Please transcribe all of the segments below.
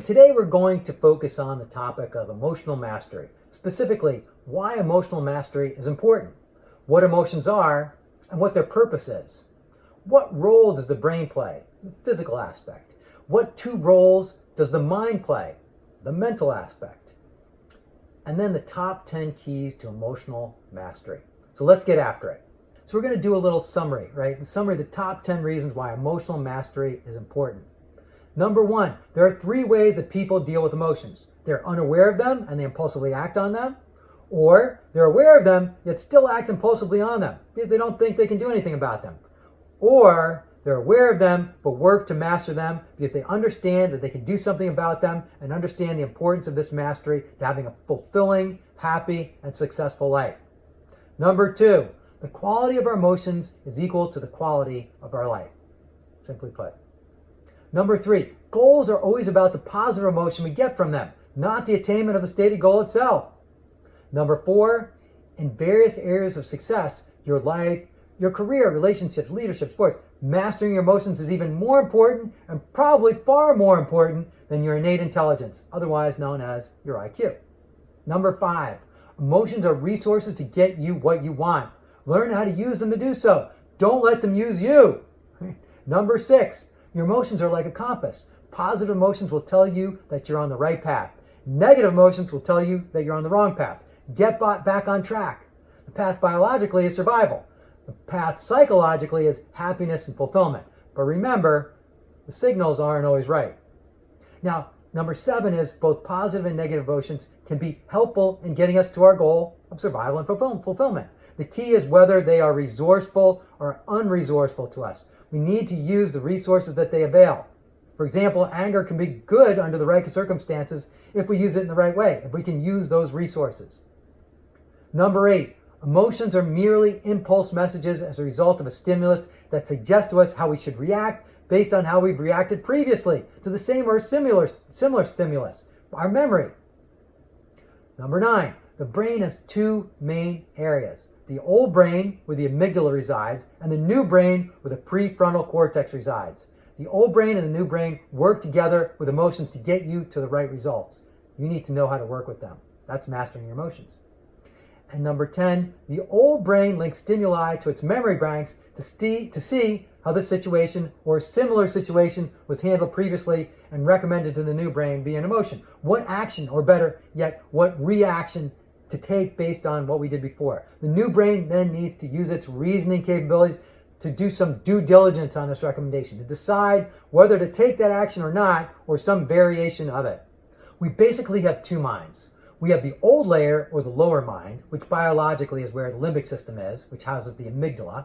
today we're going to focus on the topic of emotional mastery, specifically why emotional mastery is important, what emotions are, and what their purpose is. What role does the brain play, the physical aspect? What two roles does the mind play, the mental aspect? And then the top 10 keys to emotional mastery. So let's get after it. So we're going to do a little summary, right? The summary of the top 10 reasons why emotional mastery is important. Number one, there are 3 ways that people deal with emotions. They're unaware of them and they impulsively act on them, or they're aware of them yet still act impulsively on them because they don't think they can do anything about them. Or they're aware of them but work to master them because they understand that they can do something about them and understand the importance of this mastery to having a fulfilling, happy, and successful life. Number 2, the quality of our emotions is equal to the quality of our life, simply put. Number 3, goals are always about the positive emotion we get from them, not the attainment of the stated goal itself. Number 4, in various areas of success, your life, your career, relationships, leadership, sports, mastering your emotions is even more important and probably far more important than your innate intelligence, otherwise known as your IQ. Number 5, emotions are resources to get you what you want. Learn how to use them to do so. Don't let them use you. Number 6, your emotions are like a compass. Positive emotions will tell you that you're on the right path. Negative emotions will tell you that you're on the wrong path. Get back on track. The path biologically is survival. The path psychologically is happiness and fulfillment. But remember, the signals aren't always right. Now, number 7 is both positive and negative emotions can be helpful in getting us to our goal of survival and fulfillment. The key is whether they are resourceful or unresourceful to us. We need to use the resources that they avail. For example, anger can be good under the right circumstances if we use it in the right way, if we can use those resources. Number 8, emotions are merely impulse messages as a result of a stimulus that suggests to us how we should react based on how we've reacted previously to the same or similar stimulus, our memory. Number 9, the brain has 2 main areas. The old brain, where the amygdala resides, and the new brain, where the prefrontal cortex resides. The old brain and the new brain work together with emotions to get you to the right results. You need to know how to work with them. That's mastering your emotions. And number 10, the old brain links stimuli to its memory banks to see how this situation or a similar situation was handled previously and recommended to the new brain via an emotion. What action, or better yet, what reaction to take based on what we did before. The new brain then needs to use its reasoning capabilities to do some due diligence on this recommendation, to decide whether to take that action or not, or some variation of it. We basically have 2 minds. We have the old layer, or the lower mind, which biologically is where the limbic system is, which houses the amygdala.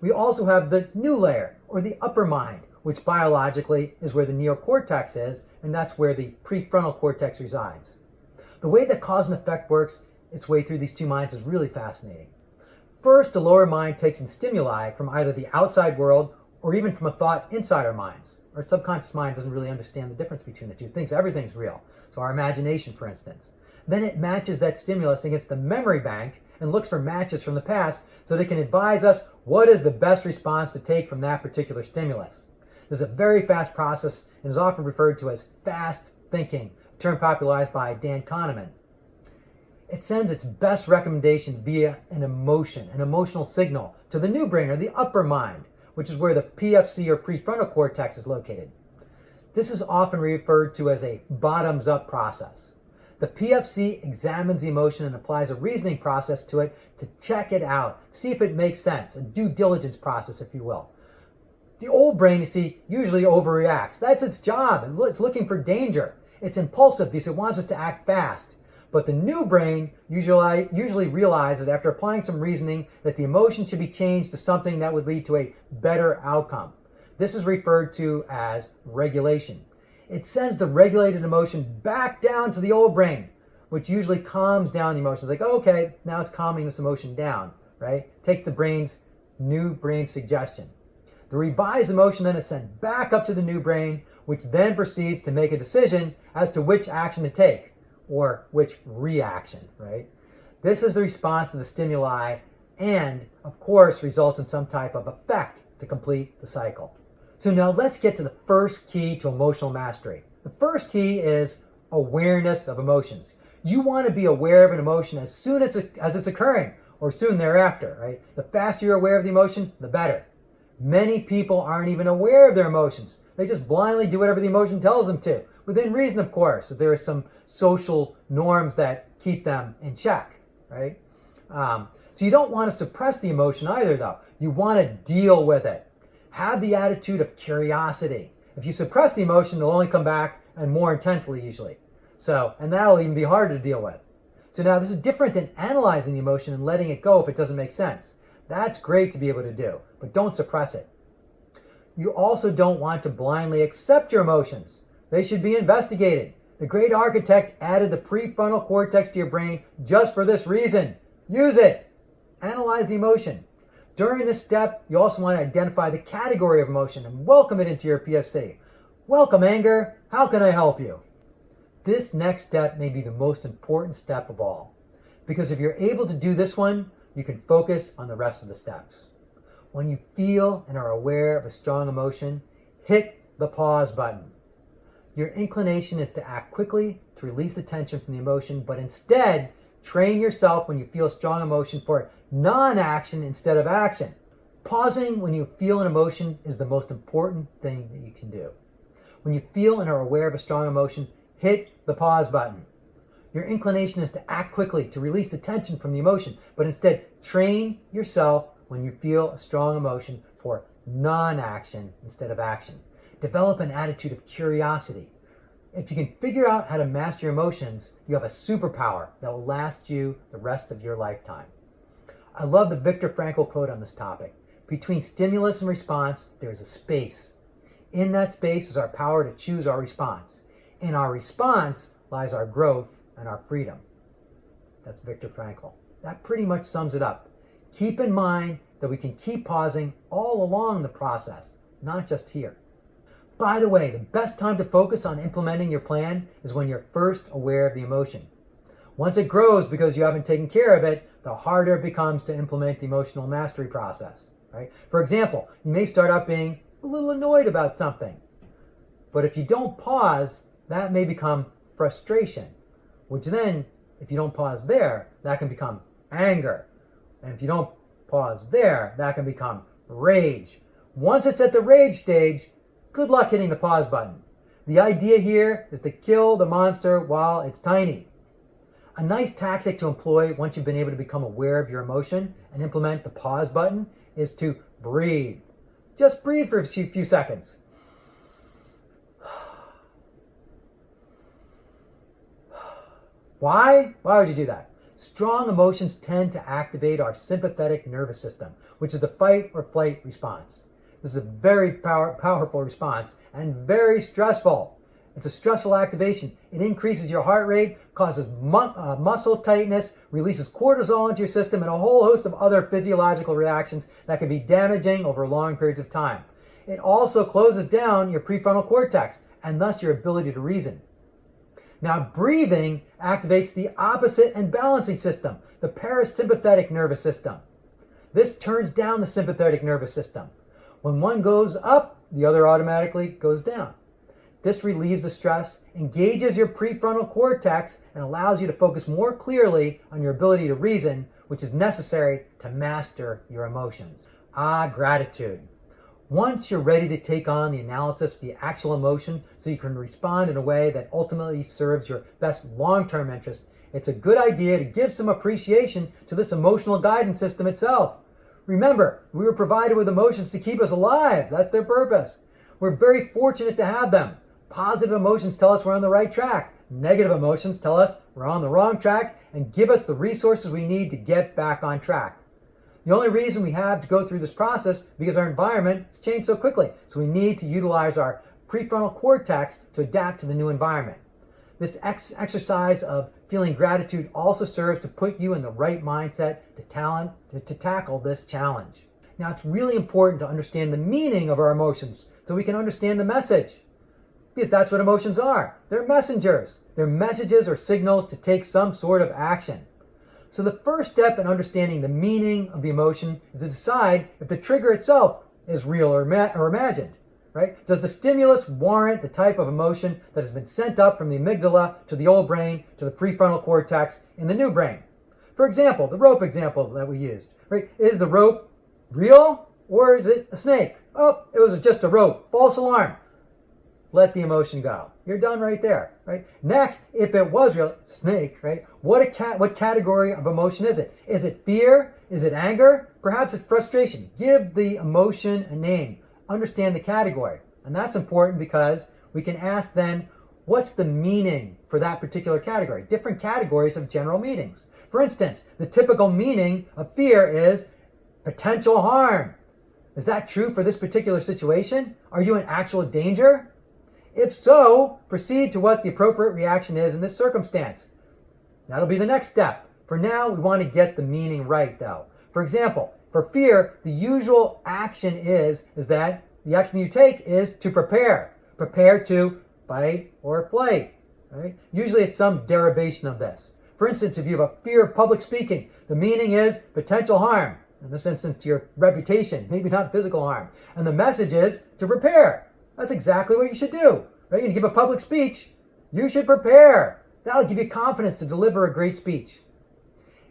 We also have the new layer, or the upper mind, which biologically is where the neocortex is, and that's where the prefrontal cortex resides. The way that cause and effect works its way through these 2 minds is really fascinating. First, the lower mind takes in stimuli from either the outside world or even from a thought inside our minds. Our subconscious mind doesn't really understand the difference between the two. It thinks everything's real. So our imagination, for instance. Then it matches that stimulus against the memory bank and looks for matches from the past so they can advise us what is the best response to take from that particular stimulus. This is a very fast process and is often referred to as fast thinking, a term popularized by Dan Kahneman. It sends its best recommendation via an emotion, an emotional signal, to the new brain, or the upper mind, which is where the PFC, or prefrontal cortex, is located. This is often referred to as a bottoms-up process. The PFC examines the emotion and applies a reasoning process to it to check it out, see if it makes sense, a due diligence process, if you will. The old brain, you see, usually overreacts. That's its job. It's looking for danger. It's impulsive because it wants us to act fast. But the new brain usually realizes, after applying some reasoning, that the emotion should be changed to something that would lead to a better outcome. This is referred to as regulation. It sends the regulated emotion back down to the old brain, which usually calms down the emotion. It's like, okay, now it's calming this emotion down, right? Takes the new brain suggestion. The revised emotion then is sent back up to the new brain, which then proceeds to make a decision as to which action to take, or which reaction, right? This is the response to the stimuli and, of course, results in some type of effect to complete the cycle. So now let's get to the first key to emotional mastery, The first key is awareness of emotions. You want to be aware of an emotion as soon as it's occurring or soon thereafter, right? The faster you're aware of the emotion, the better. Many people aren't even aware of their emotions. They just blindly do whatever the emotion tells them to, within reason, of course. There are some social norms that keep them in check, right? So you don't want to suppress the emotion either, though. You want to deal with it. Have the attitude of curiosity. If you suppress the emotion, it'll only come back and more intensely usually. And that'll even be harder to deal with. So now this is different than analyzing the emotion and letting it go if it doesn't make sense. That's great to be able to do, but don't suppress it. You also don't want to blindly accept your emotions. They should be investigated. The great architect added the prefrontal cortex to your brain just for this reason. Use it. Analyze the emotion. During this step, you also want to identify the category of emotion and welcome it into your PFC. Welcome anger. How can I help you? This next step may be the most important step of all, because if you're able to do this one, you can focus on the rest of the steps. When you feel and are aware of a strong emotion, hit the pause button. Your inclination is to act quickly to release the tension from the emotion, but instead, train yourself when you feel strong emotion for non-action instead of action. Pausing when you feel an emotion is the most important thing that you can do. When you feel and are aware of a strong emotion, hit the pause button. Your inclination is to act quickly to release the tension from the emotion, but instead train yourself when you feel a strong emotion for non-action instead of action. Develop an attitude of curiosity. If you can figure out how to master your emotions, you have a superpower that will last you the rest of your lifetime. I love the Viktor Frankl quote on this topic. Between stimulus and response, there is a space. In that space is our power to choose our response. In our response lies our growth and our freedom. That's Viktor Frankl. That pretty much sums it up. Keep in mind that we can keep pausing all along the process, not just here. By the way, the best time to focus on implementing your plan is when you're first aware of the emotion. Once it grows because you haven't taken care of it, the harder it becomes to implement the emotional mastery process. Right? For example, you may start out being a little annoyed about something. But if you don't pause, that may become frustration, which then, if you don't pause there, that can become anger. And if you don't pause there, that can become rage. Once it's at the rage stage, good luck hitting the pause button. The idea here is to kill the monster while it's tiny. A nice tactic to employ once you've been able to become aware of your emotion and implement the pause button is to breathe. Just breathe for a few seconds. Why? Why would you do that? Strong emotions tend to activate our sympathetic nervous system, which is the fight or flight response. This is a very powerful response and very stressful. It's a stressful activation. It increases your heart rate, causes muscle tightness, releases cortisol into your system, and a whole host of other physiological reactions that can be damaging over long periods of time. It also closes down your prefrontal cortex and thus your ability to reason. Now, breathing activates the opposite and balancing system, the parasympathetic nervous system. This turns down the sympathetic nervous system. When one goes up, the other automatically goes down. This relieves the stress, engages your prefrontal cortex, and allows you to focus more clearly on your ability to reason, which is necessary to master your emotions. Gratitude. Once you're ready to take on the analysis of the actual emotion so you can respond in a way that ultimately serves your best long-term interest, it's a good idea to give some appreciation to this emotional guidance system itself. Remember, we were provided with emotions to keep us alive. That's their purpose. We're very fortunate to have them. Positive emotions tell us we're on the right track. Negative emotions tell us we're on the wrong track and give us the resources we need to get back on track. The only reason we have to go through this process is because our environment has changed so quickly. So we need to utilize our prefrontal cortex to adapt to the new environment. This exercise of feeling gratitude also serves to put you in the right mindset to tackle this challenge. Now, it's really important to understand the meaning of our emotions so we can understand the message. Because that's what emotions are. They're messengers. They're messages or signals to take some sort of action. So the first step in understanding the meaning of the emotion is to decide if the trigger itself is real or imagined. right? Does the stimulus warrant the type of emotion that has been sent up from the amygdala to the old brain to the prefrontal cortex in the new brain? For example, the rope example that we used, right? Is the rope real or is it a snake? Oh, it was just a rope. False alarm. Let the emotion go. You're done right there, right? Next, if it was real, snake, right? What category of emotion is it? Is it fear? Is it anger? Perhaps it's frustration. Give the emotion a name. Understand the category. And that's important because we can ask then, what's the meaning for that particular category? Different categories have general meanings. For instance, the typical meaning of fear is potential harm. Is that true for this particular situation? Are you in actual danger? If so, proceed to what the appropriate reaction is in this circumstance. That'll be the next step. For now, we want to get the meaning right, though. For example, for fear, the usual action is that the action you take is to prepare. Prepare to fight or flight. Right? Usually it's some derivation of this. For instance, if you have a fear of public speaking, the meaning is potential harm. In this instance, to your reputation, maybe not physical harm. And the message is to prepare. That's exactly what you should do. Right? You give a public speech, you should prepare. That'll give you confidence to deliver a great speech.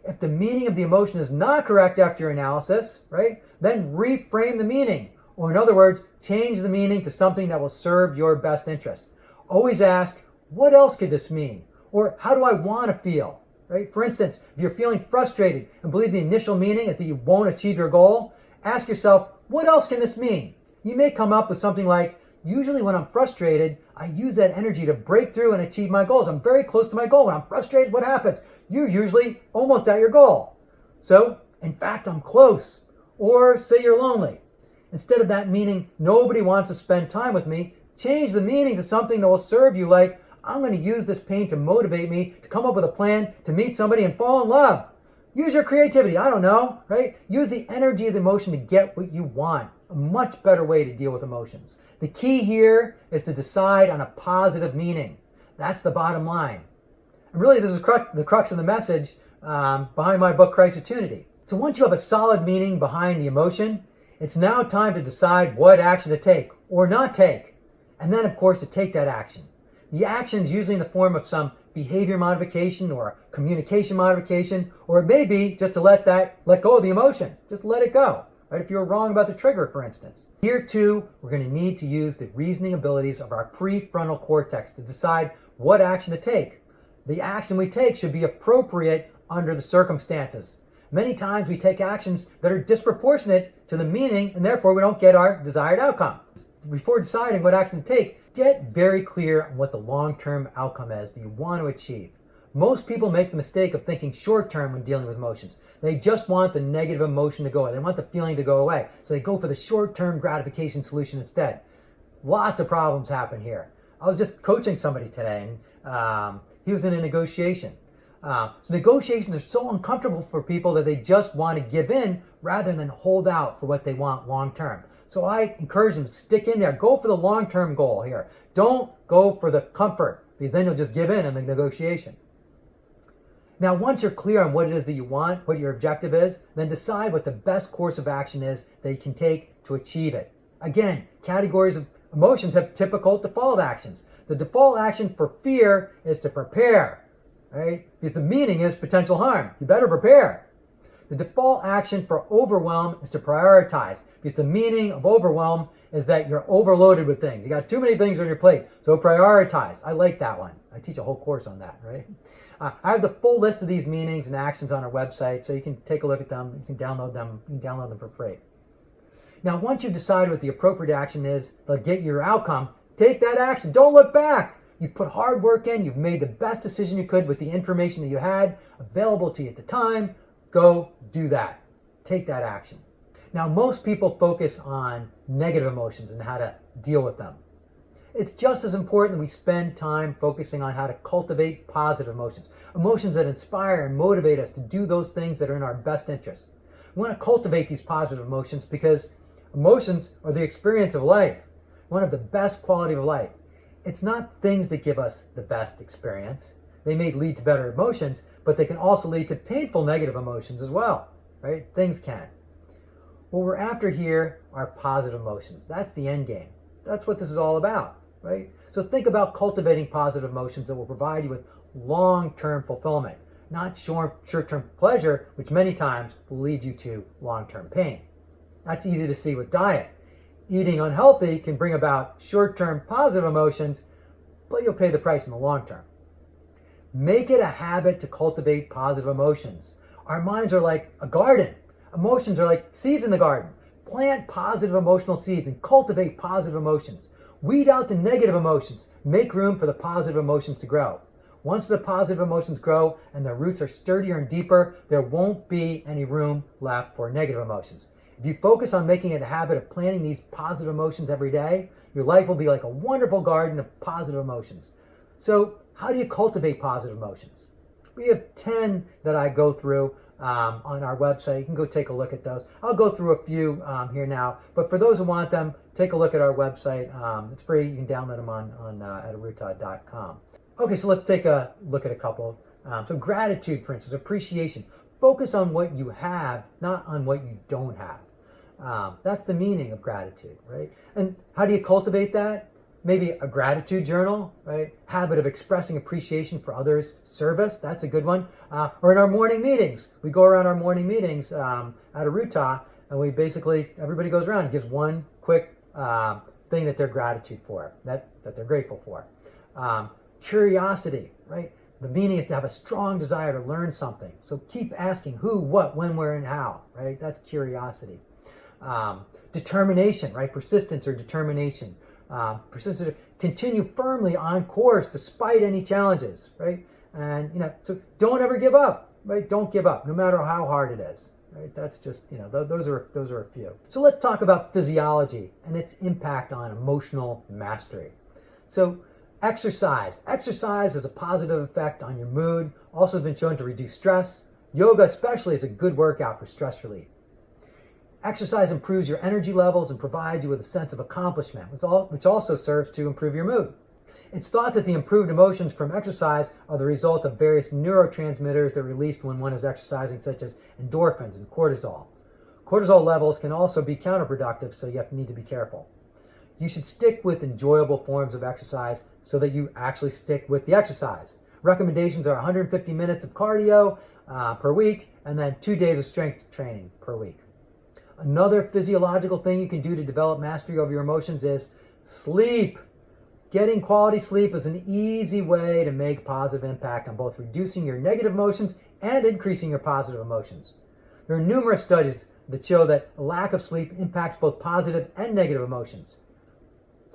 If the meaning of the emotion is not correct after your analysis, right, then reframe the meaning. Or in other words, change the meaning to something that will serve your best interest. Always ask, what else could this mean? Or how do I want to feel? Right? For instance, if you're feeling frustrated and believe the initial meaning is that you won't achieve your goal, ask yourself, what else can this mean? You may come up with something like, usually when I'm frustrated, I use that energy to break through and achieve my goals. I'm very close to my goal. When I'm frustrated, what happens? You're usually almost at your goal. So, in fact, I'm close. Or say you're lonely. Instead of that meaning, nobody wants to spend time with me, change the meaning to something that will serve you, like, I'm going to use this pain to motivate me to come up with a plan to meet somebody and fall in love. Use your creativity. I don't know, right? Use the energy of the emotion to get what you want. A much better way to deal with emotions. The key here is to decide on a positive meaning. That's the bottom line. And really, this is the crux of the message behind my book, Crisitunity. So once you have a solid meaning behind the emotion, it's now time to decide what action to take or not take. And then, of course, to take that action. The action is usually in the form of some behavior modification or communication modification, or it may be just to let go of the emotion. Just let it go. Right? If you were wrong about the trigger, for instance. Here, too, we're going to need to use the reasoning abilities of our prefrontal cortex to decide what action to take. The action we take should be appropriate under the circumstances. Many times we take actions that are disproportionate to the meaning, and therefore we don't get our desired outcome. Before deciding what action to take, get very clear on what the long-term outcome is that you want to achieve. Most people make the mistake of thinking short-term when dealing with emotions. They just want the negative emotion to go away. They want the feeling to go away. So they go for the short-term gratification solution instead. Lots of problems happen here. I was just coaching somebody today, and he was in a negotiation. So negotiations are so uncomfortable for people that they just want to give in rather than hold out for what they want long-term. So I encourage them to stick in there. Go for the long-term goal here. Don't go for the comfort, because then you'll just give in the negotiation. Now, once you're clear on what it is that you want, what your objective is, then decide what the best course of action is that you can take to achieve it. Again, categories of emotions have typical default actions. The default action for fear is to prepare, right? Because the meaning is potential harm. You better prepare. The default action for overwhelm is to prioritize, because the meaning of overwhelm is that you're overloaded with things. You got too many things on your plate, so prioritize. I like that one. I teach a whole course on that, right? I have the full list of these meanings and actions on our website, so you can take a look at them. You can download them. You can download them for free. Now, once you decide what the appropriate action is that'll get your outcome, take that action. Don't look back. You've put hard work in. You've made the best decision you could with the information that you had available to you at the time. Go do that. Take that action. Now, most people focus on negative emotions and how to deal with them. It's just as important that we spend time focusing on how to cultivate positive emotions, emotions that inspire and motivate us to do those things that are in our best interest. We want to cultivate these positive emotions because emotions are the experience of life, one of the best quality of life. It's not things that give us the best experience. They may lead to better emotions, but they can also lead to painful negative emotions as well, right? Things can. What we're after here are positive emotions. That's the end game. That's what this is all about, right? So think about cultivating positive emotions that will provide you with long-term fulfillment, not short-term pleasure, which many times will lead you to long-term pain. That's easy to see with diet. Eating unhealthy can bring about short-term positive emotions, but you'll pay the price in the long term. Make it a habit to cultivate positive emotions. Our minds are like a garden. Emotions are like seeds in the garden. Plant positive emotional seeds and cultivate positive emotions. Weed out the negative emotions. Make room for the positive emotions to grow. Once the positive emotions grow and their roots are sturdier and deeper, there won't be any room left for negative emotions. If you focus on making it a habit of planting these positive emotions every day, your life will be like a wonderful garden of positive emotions. So how do you cultivate positive emotions? We have 10 that I go through on our website. You can go take a look at those. I'll go through a few here now, but for those who want them, take a look at our website. It's free. You can download them at Arootah.com. Okay, so let's take a look at a couple. So gratitude, for instance, appreciation. Focus on what you have, not on what you don't have. That's the meaning of gratitude, right? And how do you cultivate that? Maybe a gratitude journal, right? Habit of expressing appreciation for others' service. That's a good one. Or in our morning meetings. We go around our morning meetings at Arootah, and we basically, everybody goes around and gives one quick thing that they're gratitude for, that they're grateful for. Curiosity, right? The meaning is to have a strong desire to learn something. So keep asking who, what, when, where, and how, right? That's curiosity. Determination, right? Persistence or determination. Persistence, continue firmly on course despite any challenges, right? And, so don't ever give up, right? Don't give up, no matter how hard it is, right? That's just, those are a few. So let's talk about physiology and its impact on emotional mastery. So exercise. Exercise has a positive effect on your mood, also been shown to reduce stress. Yoga especially is a good workout for stress relief. Exercise improves your energy levels and provides you with a sense of accomplishment, which also serves to improve your mood. It's thought that the improved emotions from exercise are the result of various neurotransmitters that are released when one is exercising, such as endorphins and cortisol. Cortisol levels can also be counterproductive, so you need to be careful. You should stick with enjoyable forms of exercise so that you actually stick with the exercise. Recommendations are 150 minutes of cardio per week and then 2 days of strength training per week. Another physiological thing you can do to develop mastery over your emotions is sleep. Getting quality sleep is an easy way to make positive impact on both reducing your negative emotions and increasing your positive emotions. There are numerous studies that show that a lack of sleep impacts both positive and negative emotions.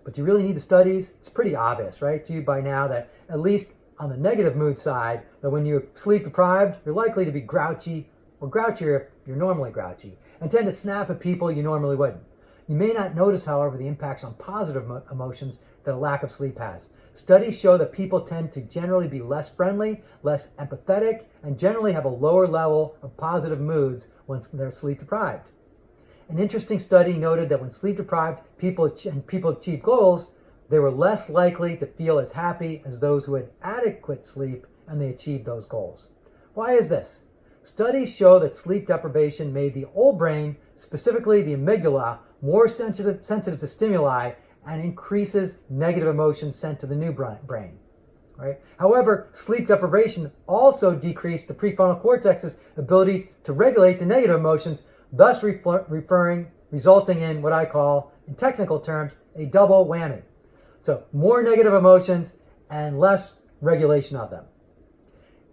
But you really need the studies? It's pretty obvious, right, to you by now that at least on the negative mood side, that when you're sleep deprived, you're likely to be grouchy or grouchier if you're normally grouchy, and tend to snap at people you normally wouldn't. You may not notice, however, the impacts on positive emotions that a lack of sleep has. Studies show that people tend to generally be less friendly, less empathetic, and generally have a lower level of positive moods when they're sleep deprived. An interesting study noted that when sleep deprived people achieved goals, they were less likely to feel as happy as those who had adequate sleep and they achieved those goals. Why is this? Studies show that sleep deprivation made the old brain, specifically the amygdala, more sensitive to stimuli and increases negative emotions sent to the new brain. Right? However, sleep deprivation also decreased the prefrontal cortex's ability to regulate the negative emotions, thus resulting in what I call, in technical terms, a double whammy. So more negative emotions and less regulation of them.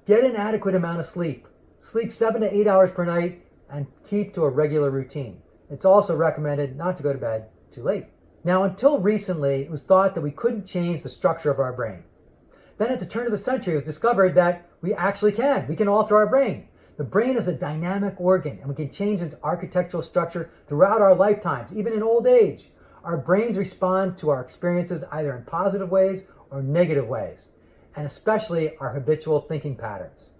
Get an adequate amount of sleep. Sleep 7 to 8 hours per night and keep to a regular routine. It's also recommended not to go to bed too late. Now, until recently, it was thought that we couldn't change the structure of our brain. Then at the turn of the century, it was discovered that we actually can. We can alter our brain. The brain is a dynamic organ, and we can change its architectural structure throughout our lifetimes, even in old age. Our brains respond to our experiences either in positive ways or negative ways, and especially our habitual thinking patterns.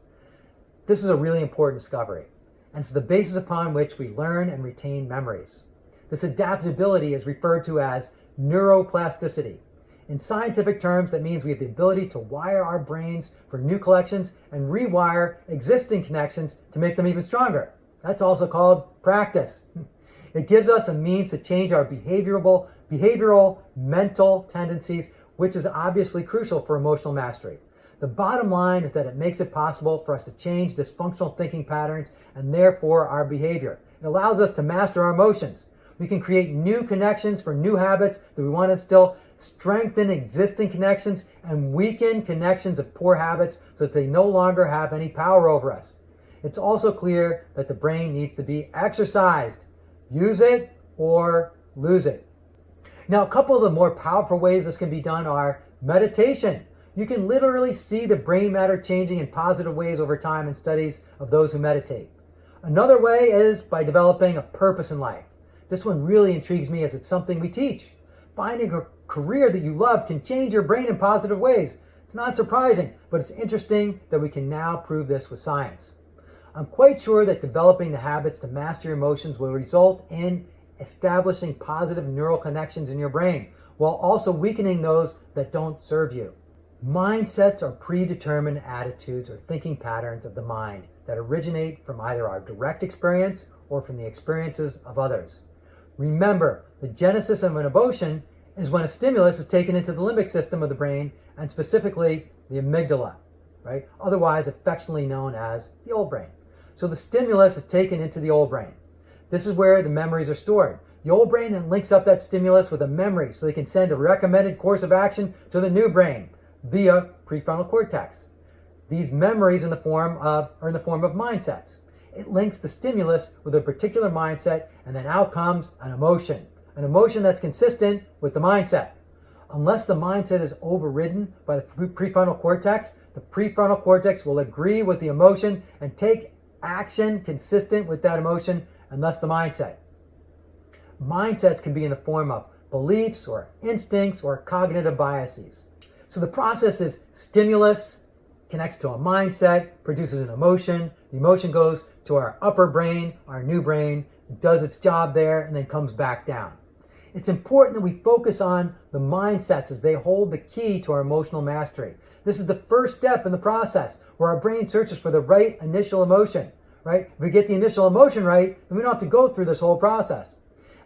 This is a really important discovery, and it's the basis upon which we learn and retain memories. This adaptability is referred to as neuroplasticity. In scientific terms, that means we have the ability to wire our brains for new connections and rewire existing connections to make them even stronger. That's also called practice. It gives us a means to change our behavioral mental tendencies, which is obviously crucial for emotional mastery. The bottom line is that it makes it possible for us to change dysfunctional thinking patterns and therefore our behavior. It allows us to master our emotions. We can create new connections for new habits that we want to instill, strengthen existing connections, and weaken connections of poor habits so that they no longer have any power over us. It's also clear that the brain needs to be exercised. Use it or lose it. Now, a couple of the more powerful ways this can be done are meditation. You can literally see the brain matter changing in positive ways over time in studies of those who meditate. Another way is by developing a purpose in life. This one really intrigues me as it's something we teach. Finding a career that you love can change your brain in positive ways. It's not surprising, but it's interesting that we can now prove this with science. I'm quite sure that developing the habits to master your emotions will result in establishing positive neural connections in your brain, while also weakening those that don't serve you. Mindsets are predetermined attitudes or thinking patterns of the mind that originate from either our direct experience or from the experiences of others. Remember, the genesis of an emotion is when a stimulus is taken into the limbic system of the brain, and specifically the amygdala, right? Otherwise affectionately known as the old brain. So the stimulus is taken into the old brain. This is where the memories are stored. The old brain then links up that stimulus with a memory so they can send a recommended course of action to the new brain via prefrontal cortex. These memories are in the form of mindsets. It links the stimulus with a particular mindset, and then out comes an emotion that's consistent with the mindset. Unless the mindset is overridden by the prefrontal cortex will agree with the emotion and take action consistent with that emotion, and thus the mindset. Mindsets can be in the form of beliefs or instincts or cognitive biases. So the process is stimulus connects to a mindset, produces an emotion. The emotion goes to our upper brain, our new brain, it does its job there, and then comes back down. It's important that we focus on the mindsets as they hold the key to our emotional mastery. This is the first step in the process where our brain searches for the right initial emotion, right? If we get the initial emotion right, then we don't have to go through this whole process.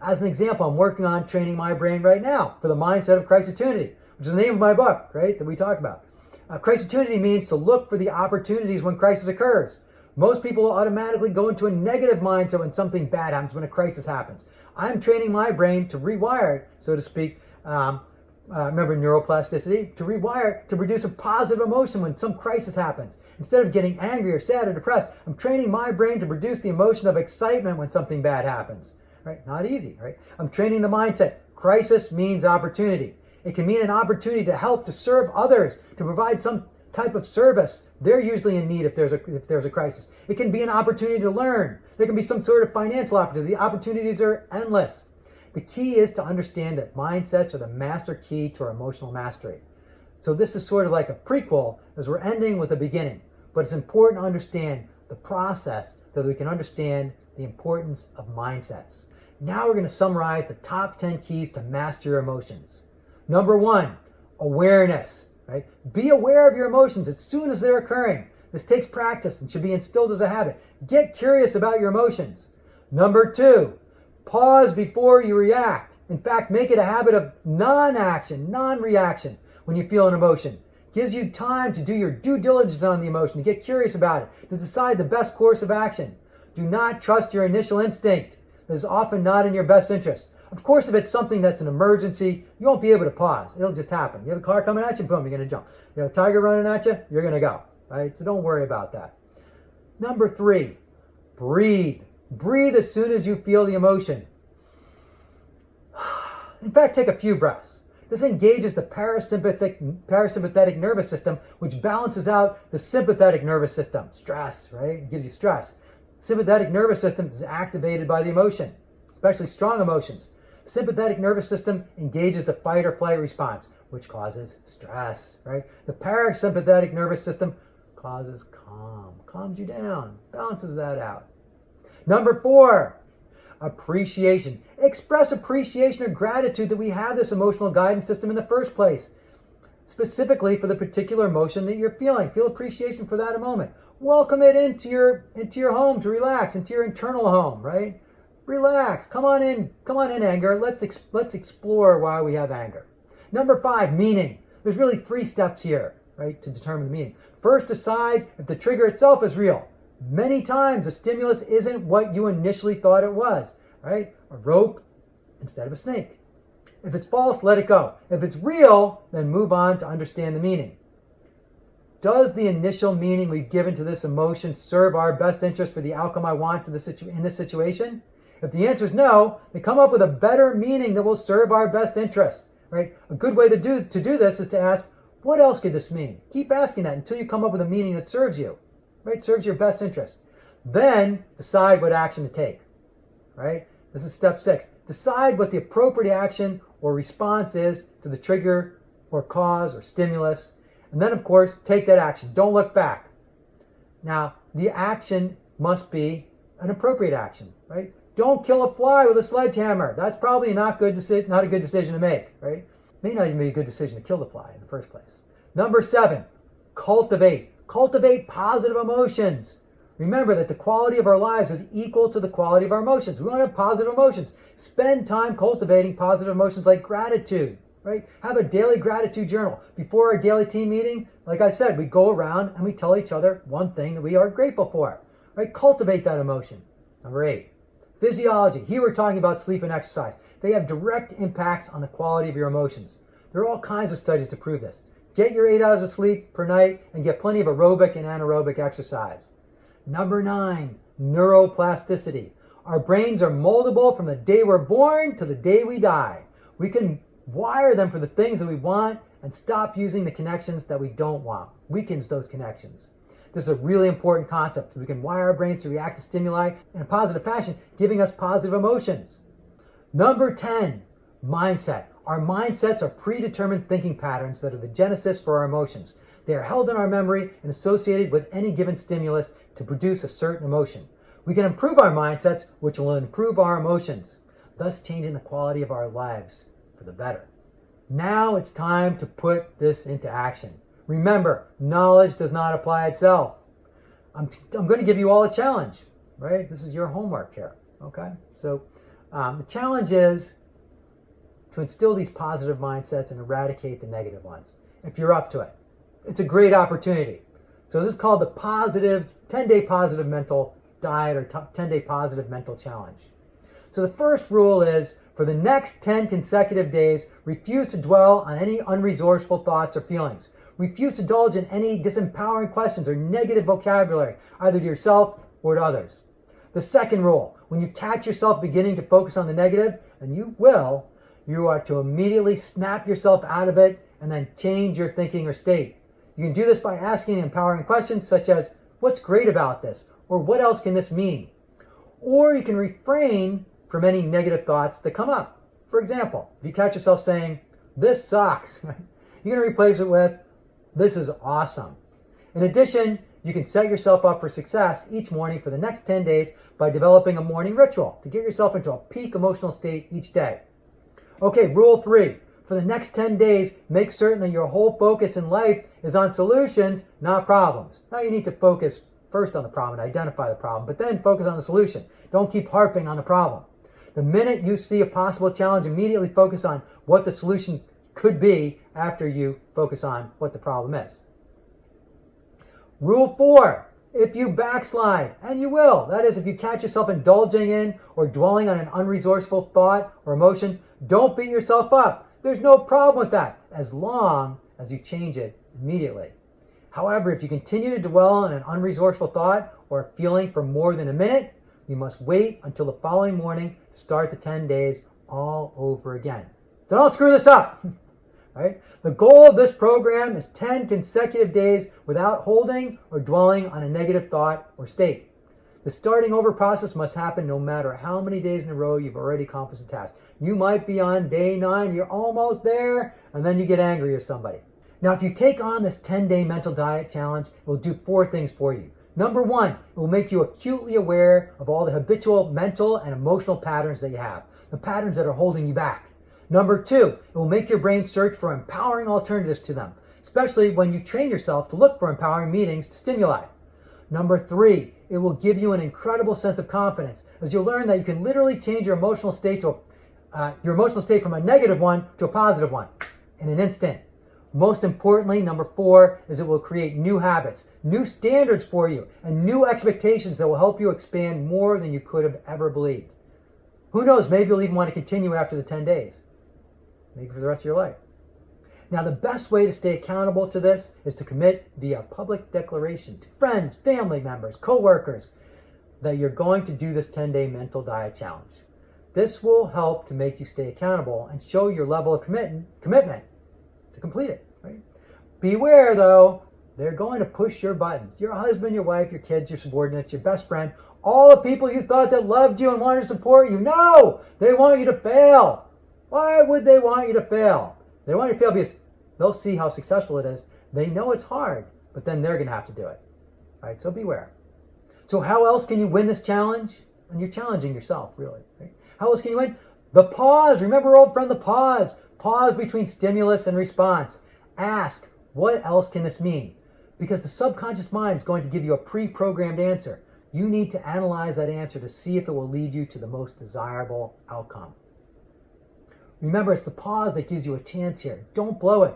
As an example, I'm working on training my brain right now for the mindset of Crisitunity, which is the name of my book, right, that we talk about. Crisitunity means to look for the opportunities when crisis occurs. Most people will automatically go into a negative mindset when something bad happens, when a crisis happens. I'm training my brain to rewire it, so to speak. Remember neuroplasticity? To rewire it to produce a positive emotion when some crisis happens. Instead of getting angry or sad or depressed, I'm training my brain to produce the emotion of excitement when something bad happens. Right? Not easy, right? I'm training the mindset. Crisis means opportunity. It can mean an opportunity to help, to serve others, to provide some type of service. They're usually in need if there's a crisis. It can be an opportunity to learn. There can be some sort of financial opportunity. The opportunities are endless. The key is to understand that mindsets are the master key to our emotional mastery. So this is sort of like a prequel as we're ending with a beginning. But it's important to understand the process so that we can understand the importance of mindsets. Now we're going to summarize the top 10 keys to master your emotions. Number 1, awareness. Right? Be aware of your emotions as soon as they're occurring. This takes practice and should be instilled as a habit. Get curious about your emotions. Number 2, pause before you react. In fact, make it a habit of non-action, non-reaction when you feel an emotion. Gives you time to do your due diligence on the emotion, to get curious about it, to decide the best course of action. Do not trust your initial instinct. It is often not in your best interest. Of course, if it's something that's an emergency, you won't be able to pause. It'll just happen. You have a car coming at you, boom, you're going to jump. You have a tiger running at you, you're going to go. Right? So don't worry about that. Number 3, breathe. Breathe as soon as you feel the emotion. In fact, take a few breaths. This engages the parasympathetic nervous system, which balances out the sympathetic nervous system. Stress, right? It gives you stress. Sympathetic nervous system is activated by the emotion, especially strong emotions. Sympathetic nervous system engages the fight or flight response, which causes stress, right? The parasympathetic nervous system causes calm, calms you down, balances that out. Number 4, appreciation. Express appreciation or gratitude that we have this emotional guidance system in the first place, specifically for the particular emotion that you're feeling. Feel appreciation for that moment. Welcome it into your home to relax, into your internal home, right? Relax. Come on in, anger. Let's explore why we have anger. Number 5, meaning. There's really 3 steps here, right, to determine the meaning. First, decide if the trigger itself is real. Many times, the stimulus isn't what you initially thought it was, right? A rope instead of a snake. If it's false, let it go. If it's real, then move on to understand the meaning. Does the initial meaning we've given to this emotion serve our best interest for the outcome I want in this situation? If the answer is no, then come up with a better meaning that will serve our best interest, right? A good way to do this is to ask, what else could this mean? Keep asking that until you come up with a meaning that serves you, right? Serves your best interest. Then decide what action to take, right? This is step 6. Decide what the appropriate action or response is to the trigger or cause or stimulus. And then, of course, take that action. Don't look back. Now, the action must be an appropriate action, right? Don't kill a fly with a sledgehammer. That's probably not a good decision to make, right? May not even be a good decision to kill the fly in the first place. Number 7, cultivate. Cultivate positive emotions. Remember that the quality of our lives is equal to the quality of our emotions. We want to have positive emotions. Spend time cultivating positive emotions like gratitude, right? Have a daily gratitude journal. Before our daily team meeting, like I said, we go around and we tell each other one thing that we are grateful for, right? Cultivate that emotion. Number 8, physiology. Here we're talking about sleep and exercise. They have direct impacts on the quality of your emotions. There are all kinds of studies to prove this. Get your 8 hours of sleep per night and get plenty of aerobic and anaerobic exercise. Number 9, neuroplasticity. Our brains are moldable from the day we're born to the day we die. We can wire them for the things that we want and stop using the connections that we don't want. Weakens those connections. This is a really important concept. We can wire our brains to react to stimuli in a positive fashion, giving us positive emotions. Number 10, mindset. Our mindsets are predetermined thinking patterns that are the genesis for our emotions. They are held in our memory and associated with any given stimulus to produce a certain emotion. We can improve our mindsets, which will improve our emotions, thus changing the quality of our lives for the better. Now it's time to put this into action. Remember, knowledge does not apply itself. I'm going to give you all a challenge, right? This is your homework here, okay? So the challenge is to instill these positive mindsets and eradicate the negative ones, if you're up to it. It's a great opportunity. So this is called the 10-day positive mental diet or 10-day positive mental challenge. So the first rule is, for the next 10 consecutive days, refuse to dwell on any unresourceful thoughts or feelings. Refuse to indulge in any disempowering questions or negative vocabulary, either to yourself or to others. The second rule, when you catch yourself beginning to focus on the negative, and you will, you are to immediately snap yourself out of it and then change your thinking or state. You can do this by asking empowering questions such as, what's great about this? Or what else can this mean? Or you can refrain from any negative thoughts that come up. For example, if you catch yourself saying, this sucks, you're going to replace it with, this is awesome. In addition, you can set yourself up for success each morning for the next 10 days by developing a morning ritual to get yourself into a peak emotional state each day. Okay, rule 3. For the next 10 days, make certain that your whole focus in life is on solutions, not problems. Now you need to focus first on the problem and identify the problem, but then focus on the solution. Don't keep harping on the problem. The minute you see a possible challenge, immediately focus on what the solution could be after you focus on what the problem is. Rule 4. If you backslide, and you will, that is, if you catch yourself indulging in or dwelling on an unresourceful thought or emotion, don't beat yourself up. There's no problem with that, as long as you change it immediately. However, if you continue to dwell on an unresourceful thought or feeling for more than a minute, you must wait until the following morning to start the 10 days all over again. So don't screw this up. Right? The goal of this program is 10 consecutive days without holding or dwelling on a negative thought or state. The starting over process must happen no matter how many days in a row you've already accomplished the task. You might be on day 9, you're almost there, and then you get angry at somebody. Now, if you take on this 10-day mental diet challenge, it will do 4 things for you. Number 1, it will make you acutely aware of all the habitual mental and emotional patterns that you have, the patterns that are holding you back. Number 2, it will make your brain search for empowering alternatives to them, especially when you train yourself to look for empowering meanings to stimuli. Number 3, it will give you an incredible sense of confidence as you'll learn that you can literally change your emotional state from a negative one to a positive one in an instant. Most importantly, number 4 is it will create new habits, new standards for you, and new expectations that will help you expand more than you could have ever believed. Who knows, maybe you'll even want to continue after the 10 days, maybe for the rest of your life. Now, the best way to stay accountable to this is to commit via public declaration to friends, family members, co-workers that you're going to do this 10-day mental diet challenge. This will help to make you stay accountable and show your level of commitment to complete it. Right? Beware, though, they're going to push your buttons. Your husband, your wife, your kids, your subordinates, your best friend, all the people you thought that loved you and wanted to support you. No! They want you to fail. Why would they want you to fail? They want you to fail because they'll see how successful it is. They know it's hard, but then they're going to have to do it. Right? So beware. So how else can you win this challenge? And you're challenging yourself, really. Right? How else can you win? The pause. Remember, old friend, the pause. Pause between stimulus and response. Ask, what else can this mean? Because the subconscious mind is going to give you a pre-programmed answer. You need to analyze that answer to see if it will lead you to the most desirable outcome. Remember, it's the pause that gives you a chance here. Don't blow it.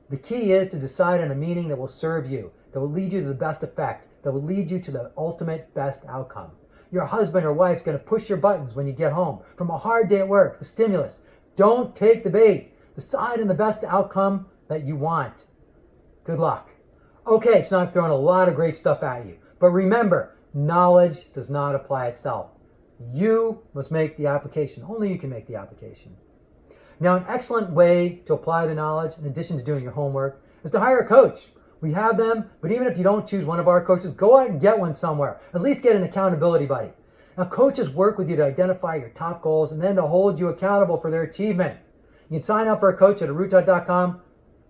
The key is to decide on a meaning that will serve you, that will lead you to the best effect, that will lead you to the ultimate best outcome. Your husband or wife's going to push your buttons when you get home from a hard day at work, the stimulus. Don't take the bait. Decide on the best outcome that you want. Good luck. Okay, so I've thrown a lot of great stuff at you. But remember, knowledge does not apply itself. You must make the application. Only you can make the application. Now, an excellent way to apply the knowledge, in addition to doing your homework, is to hire a coach. We have them, but even if you don't choose one of our coaches, go out and get one somewhere. At least get an accountability buddy. Now, coaches work with you to identify your top goals and then to hold you accountable for their achievement. You can sign up for a coach at Arootah.com.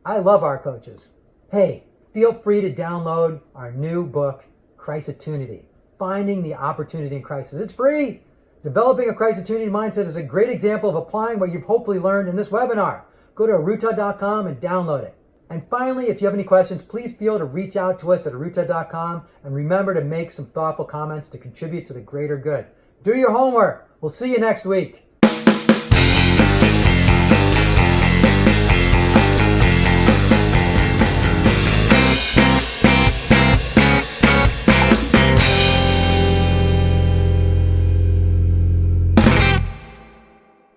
I love our coaches. Hey, feel free to download our new book, Crisitunity, Finding the Opportunity in Crisis. It's free. Developing a crisitunity mindset is a great example of applying what you've hopefully learned in this webinar. Go to Arootah.com and download it. And finally, if you have any questions, please feel to reach out to us at Arootah.com and remember to make some thoughtful comments to contribute to the greater good. Do your homework. We'll see you next week.